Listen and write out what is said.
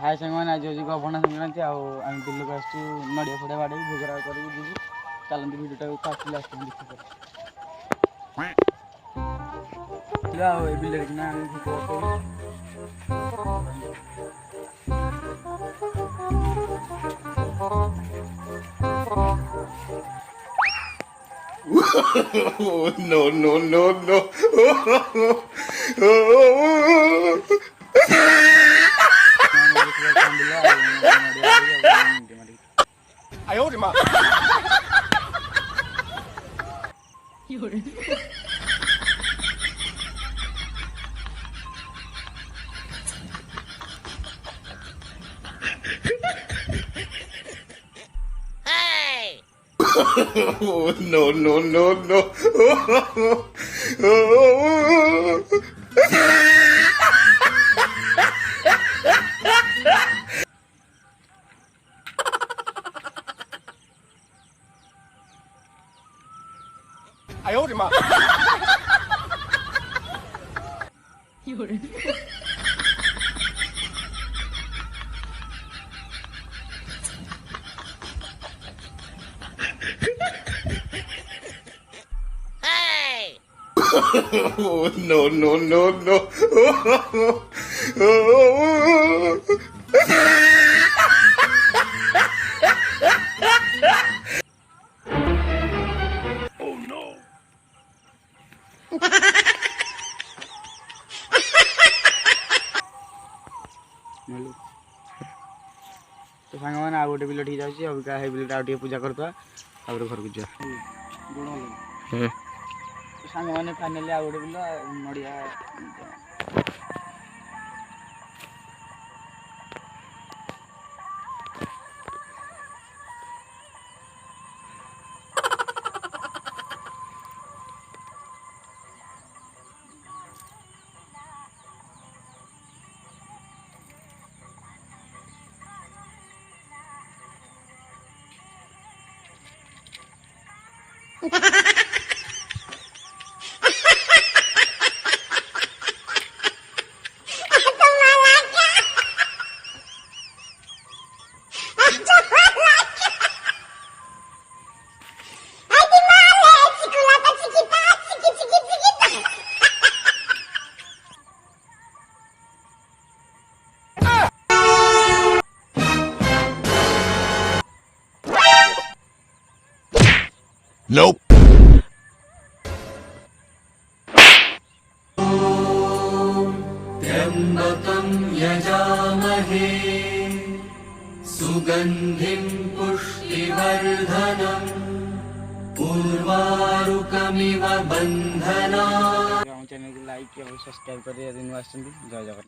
हाय सामान आज हूँ गभना संक्रांति आम बिल को आसू नड़िया फड़िया बाड़े भोगरा कर चलती भिडियो फास्ट लास्ट देखिए बिल किना no, no, no, no. 哎呦我的妈！有人。no, no, no, no. 哎呦我的妈！有人。no, no, no, no. Oh no. तो सांग मैंने आ गोटे बिल ठीक जाऊँगी अबिका है बिलटा आगे पूजा करता घर को जा सांग मैंने फाइनाली आ गोटे बिल नड़िया Nope. त्र्यम्बकं यजामहे सुगन्धिं पुष्टिवर्धनम् उर्वारुकमिव बन्धनात्। चैनल को लाइक और सब्सक्राइब कर जय जगन्नाथ।